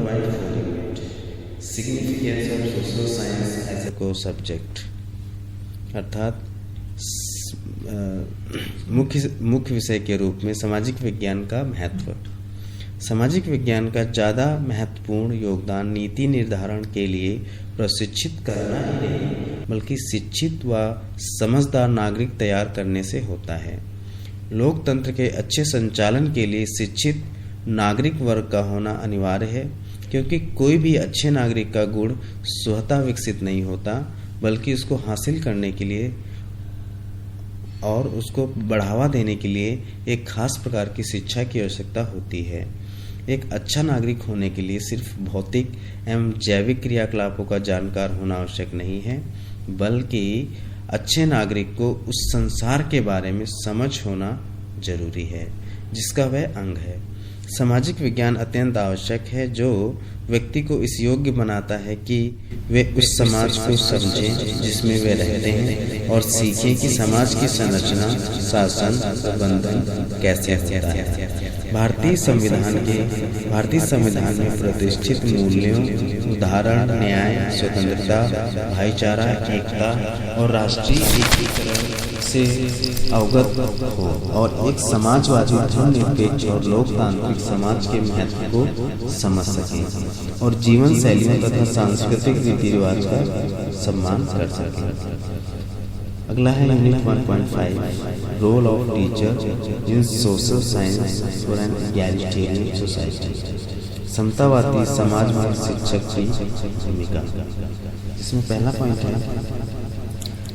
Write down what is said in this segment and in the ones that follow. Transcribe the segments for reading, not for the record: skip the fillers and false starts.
1.4 unit significance of social science as a को subject, अर्थात मुख्य विषय के रूप में सामाजिक विज्ञान का महत्व। सामाजिक विज्ञान का ज़्यादा महत्वपूर्ण योगदान नीति निर्धारण के लिए प्रशिक्षित करना ही नहीं बल्कि शिक्षित व समझदार नागरिक तैयार करने से होता है। लोकतंत्र के अच्छे संचालन के लिए शिक्षित नागरिक वर्ग का होना अनिवार्य है, क्योंकि कोई भी अच्छे नागरिक का गुण स्वतः विकसित नहीं होता बल्कि उसको हासिल करने के लिए और उसको बढ़ावा देने के लिए एक खास प्रकार की शिक्षा की आवश्यकता होती है। एक अच्छा नागरिक होने के लिए सिर्फ भौतिक एवं जैविक क्रियाकलापों का जानकार होना आवश्यक नहीं है, बल्कि अच्छे नागरिक को उस संसार के बारे में समझ होना जरूरी है जिसका वह अंग है। सामाजिक विज्ञान अत्यंत आवश्यक है जो व्यक्ति को इस योग्य बनाता है कि वे उस समाज को समझें जिसमें वे रहते हैं और सीखें कि समाज की संरचना, शासन, प्रबंधन कैसे होता है। भारतीय संविधान में प्रतिष्ठित मूल्यों उदाहरण न्याय, स्वतंत्रता, भाईचारा, एकता और राष्ट्रीय एकीकरण से अवगत हो और एक समाजवादी, धर्मनिरपेक्ष और लोकतांत्रिक समाज के महत्व को समझ सकें और जीवन शैलियों तथा सांस्कृतिक रीति रिवाज का सम्मान कर सकें। अगला है unit 1.5 role of teacher in social science for an egalitarian society, समतावादी समाज में शिक्षक की भूमिका। इसमें पहला पॉइंट है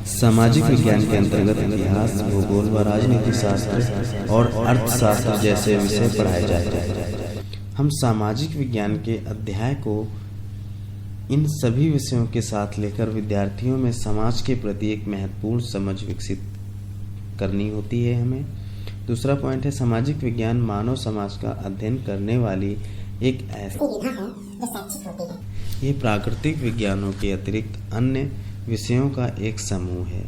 सामाजिक विज्ञान के अंतर्गत इतिहास, भूगोल व राजनीति शास्त्र और अर्थशास्त्र जैसे विषय पढ़ाए जाते हैं। हम सामाजिक विज्ञान के अध्याय को इन सभी विषयों के साथ लेकर विद्यार्थियों में समाज के प्रति एक महत्वपूर्ण समझ विकसित करनी होती है हमें। दूसरा पॉइंट है सामाजिक विज्ञान मानव समाज का अध्ययन करने वाली एक ऐसी विधा है जो शैक्षिक होती है। ये प्राकृतिक विज्ञानों के अतिरिक्त अन्य विषयों का एक समूह है।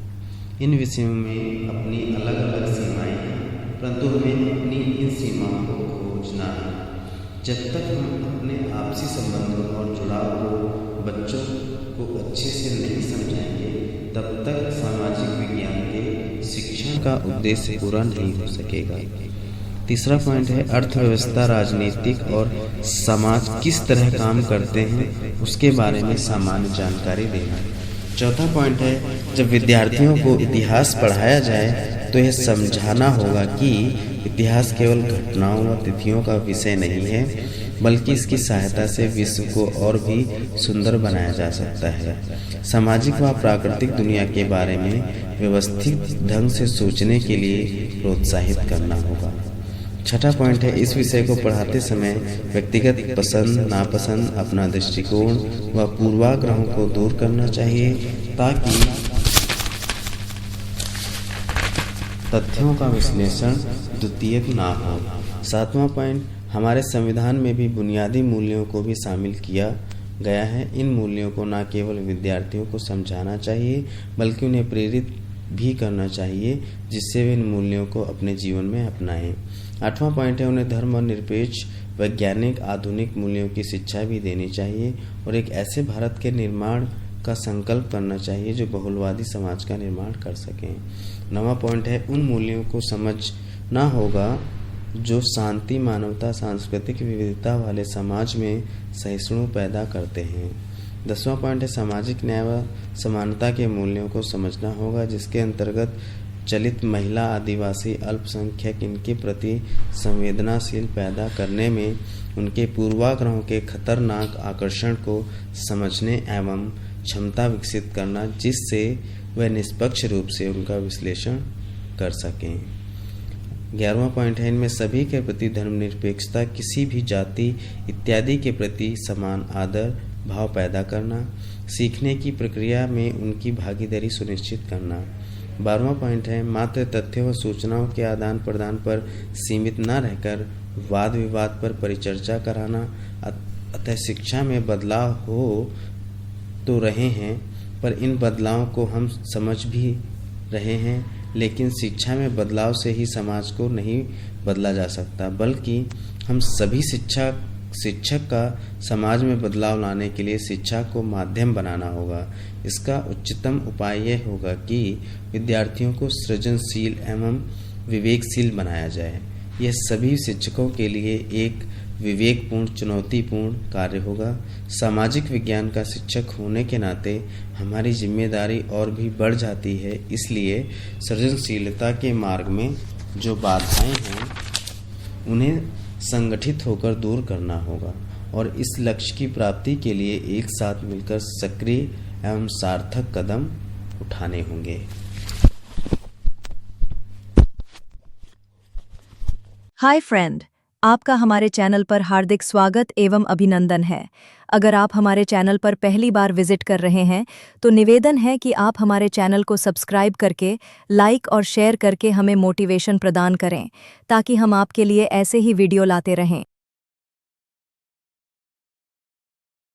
इन विषयों में अपनी अलग अलग सीमाएं हैं, परंतु हमें अपनी इन सीमाओं को खोजना है। जब तक हम अपने आपसी संबंधों और जुड़ाव को बच्चों को अच्छे से नहीं समझाएंगे, तब तक सामाजिक विज्ञान के शिक्षण का उद्देश्य पूरा नहीं हो सकेगा। तीसरा पॉइंट है अर्थव्यवस्था, राजनीतिक और समाज किस तरह काम करते हैं उसके बारे में सामान्य जानकारी देना। चौथा पॉइंट है जब विद्यार्थियों को इतिहास पढ़ाया जाए तो यह समझाना होगा कि इतिहास केवल घटनाओं व तिथियों का विषय नहीं है, बल्कि इसकी सहायता से विश्व को और भी सुंदर बनाया जा सकता है। सामाजिक व प्राकृतिक दुनिया के बारे में व्यवस्थित ढंग से सोचने के लिए प्रोत्साहित करना होगा। छठा पॉइंट है इस विषय को पढ़ाते समय व्यक्तिगत पसंद, नापसंद, अपना दृष्टिकोण व पूर्वाग्रहों को दूर करना चाहिए ताकि तथ्यों का विश्लेषण द्वितीयक ना हो। सातवां पॉइंट हमारे संविधान में भी बुनियादी मूल्यों को भी शामिल किया गया है। इन मूल्यों को न केवल विद्यार्थियों को समझाना चाहिए बल्कि उन्हें प्रेरित भी करना चाहिए जिससे वे इन मूल्यों को अपने जीवन में अपनाएं। आठवां पॉइंट है उन्हें धर्म और निरपेक्ष, वैज्ञानिक, आधुनिक मूल्यों की शिक्षा भी देनी चाहिए और एक ऐसे भारत के निर्माण का संकल्प करना चाहिए जो बहुलवादी समाज का निर्माण कर सकें। नवां पॉइंट है उन मूल्यों को समझना होगा जो शांति, मानवता, सांस्कृतिक विविधता वाले समाज में सहिष्णु पैदा करते हैं। 10वां पॉइंट है सामाजिक न्याय व समानता के मूल्यों को समझना होगा जिसके अंतर्गत चलित महिला, आदिवासी, अल्पसंख्यक इनके प्रति संवेदनाशील पैदा करने में उनके पूर्वाग्रहों के खतरनाक आकर्षण को समझने एवं क्षमता विकसित करना जिससे वह निष्पक्ष रूप से उनका विश्लेषण कर सकें। 11वां पॉइंट है इनमें सभी के प्रति धर्मनिरपेक्षता, किसी भी जाति इत्यादि के प्रति समान आदर भाव पैदा करना, सीखने की प्रक्रिया में उनकी भागीदारी सुनिश्चित करना। 12वां पॉइंट है मात्र तथ्यों व सूचनाओं के आदान प्रदान पर सीमित न रहकर वाद विवाद पर परिचर्चा कराना। अतः शिक्षा में बदलाव हो तो रहे हैं पर इन बदलावों को हम समझ भी रहे हैं, लेकिन शिक्षा में बदलाव से ही समाज को नहीं बदला जा सकता, बल्कि हम सभी शिक्षा शिक्षक का समाज में बदलाव लाने के लिए शिक्षा को माध्यम बनाना होगा। इसका उच्चतम उपाय यह होगा कि विद्यार्थियों को सृजनशील एवं विवेकशील बनाया जाए। यह सभी शिक्षकों के लिए एक विवेकपूर्ण चुनौतीपूर्ण कार्य होगा। सामाजिक विज्ञान का शिक्षक होने के नाते हमारी जिम्मेदारी और भी बढ़ जाती है। इसलिए सृजनशीलता के मार्ग में जो बाधाएं हैं उन्हें संगठित होकर दूर करना होगा और इस लक्ष्य की प्राप्ति के लिए एक साथ मिलकर सक्रिय एवं सार्थक कदम उठाने होंगे। हाय फ्रेंड, आपका हमारे चैनल पर हार्दिक स्वागत एवं अभिनंदन है। अगर आप हमारे चैनल पर पहली बार विजिट कर रहे हैं तो निवेदन है कि आप हमारे चैनल को सब्सक्राइब करके लाइक और शेयर करके हमें मोटिवेशन प्रदान करें ताकि हम आपके लिए ऐसे ही वीडियो लाते रहें।